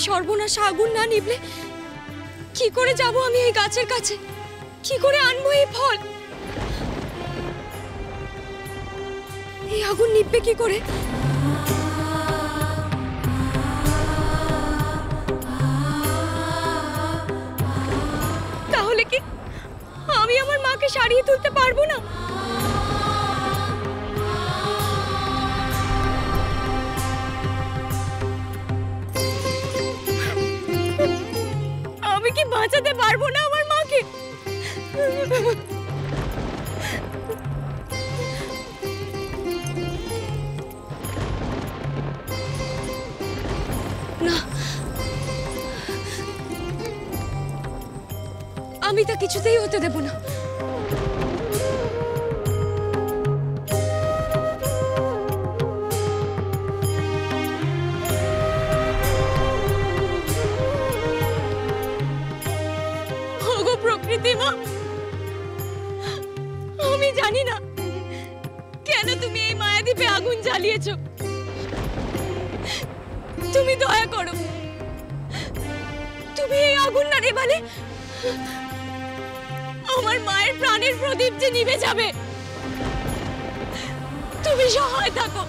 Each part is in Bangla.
সর্বনাশ আগুন না নিভলে কি করে যাব আমি এই গাছের কাছে? কি করে আনবো এই ফল? এই আগুন নিভবে কি করে? তাহলে কি আমি আমার মাকে সারিয়ে তুলতে পারবো না? আমি কি বাঁচাতে পারবো না আমার মাকে? না, আমি তা কিছুতেই হতে দেব না। ওগো প্রকৃতি মা, আমি জানি না কেন তুমি এই মায়াদ্বীপে আগুন জ্বালিয়েছো। তুমি দয়া করো, তুমি এই আগুন না নেভালে আমার মায়ের প্রাণের প্রদীপ যে নিভে যাবে। তুমি সহায় থাকো,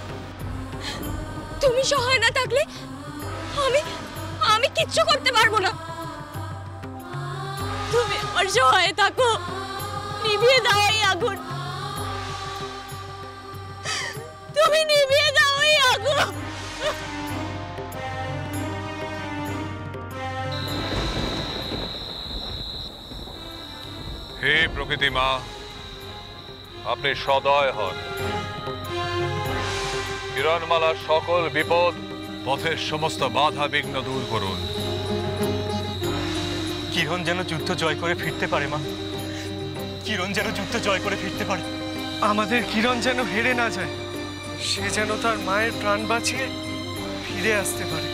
তুমি সহায় না থাকলে আমি কিচ্ছু করতে পারবো না। তুমি আমার সহায় থাকো, নিভিয়ে দাও এই আগুন, তুমি নিভিয়ে দাও এই আগুন। হে প্রকৃতি মা, আপনি সদয় হন। কিরণমালার সকল বিপদ, পথের সমস্ত বাধা বিঘ্ন দূর করুন। কিরণ যেন যুদ্ধ জয় করে ফিরতে পারে মা, কিরণ যেন যুদ্ধ জয় করে ফিরতে পারে। আমাদের কিরণ যেন হেরে না যায়, সে যেন তার মায়ের প্রাণ বাঁচিয়ে ফিরে আসতে পারে।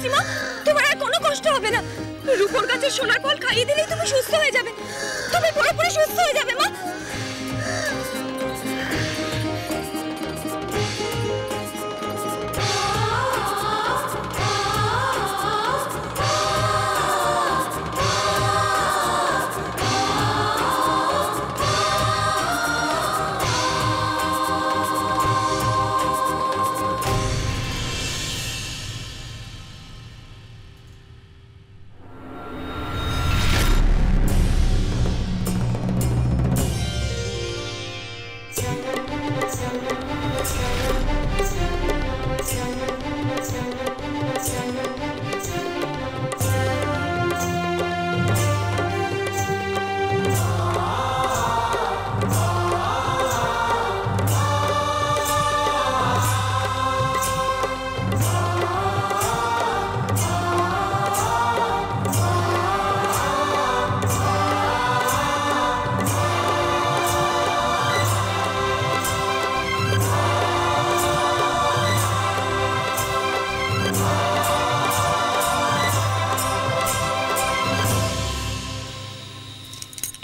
দিয়েছি মা, তোমার আর কোনো কষ্ট হবে না। রূপোর গাছের সোনার ফল খাইয়ে দিলেই তুমি সুস্থ হয়ে যাবে, তুমি পুরোপুরি সুস্থ হয়ে যাবে মা।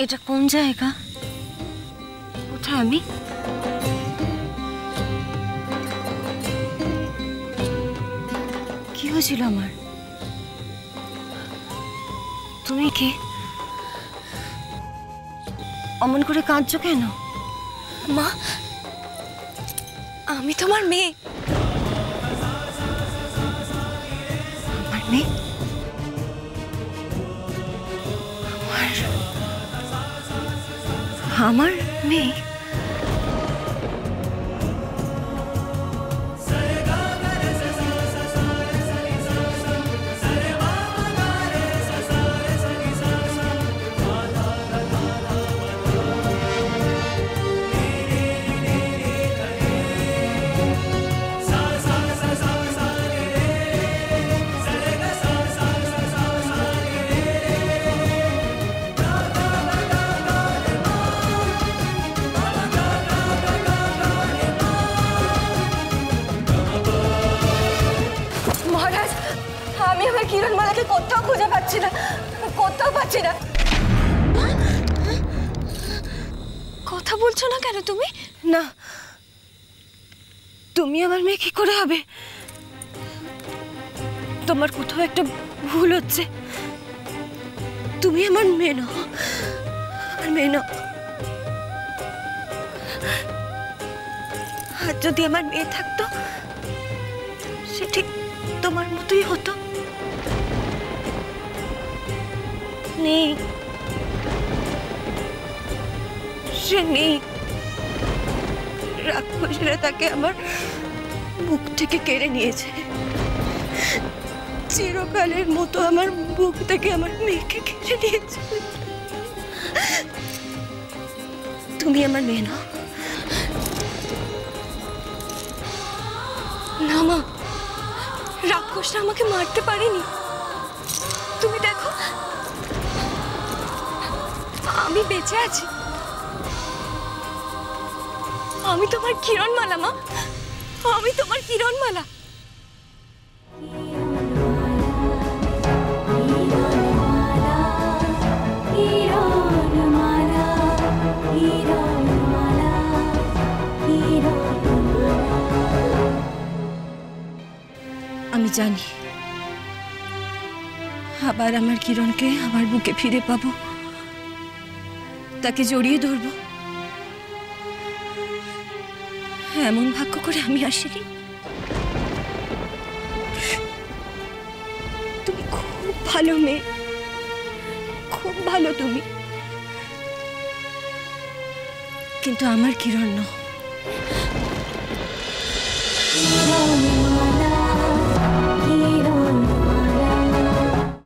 এটা কোন জায়গা? কোথায় আমি? কি হয়েছিল আমার? তুমি কে? অমন করে কাঁদছো কেন? মা, আমি তোমার মেয়ে। আমার মেয়ে? আমার মেয়ে? কিরণমালাকে কোথাও খুঁজে পাচ্ছি না, কোথাও পাচ্ছি না। কথা বলছো না কেন তুমি? না, তুমি আমার মেয়ে কি করে হবে? তোমার কোথাও একটা ভুল হচ্ছে। তুমি আমার মেয়ে নও, আমার মেয়ে নও। আর যদি আমার মেয়ে থাকতো, সে ঠিক তোমার মতোই হতো। নেই, সে নেই। রাক্ষসীরা তাকে আমার বুক থেকে কেড়ে নিয়েছে। চিরকালের মতো আমার বুক থেকে আমার মেয়েকে কেড়ে নিয়েছে। তুমি আমার মেয়ে নও। না মা, রাক্ষসরা আমাকে মারতে পারেনি। তুমি দেখো, আমি বেঁচে আছি। আমি তোমার কিরণমালা মা, আমি তোমার কিরণমালা। আমি জানি আবার আমার কিরণকে আমার বুকে ফিরে পাবো, তাকে জড়িয়ে ধরবো। এমন ভাগ্য করে আমি আসিনি। তুমি খুব ভালো মেয়ে, খুব ভালো তুমি, কিন্তু আমার কিরণ নও।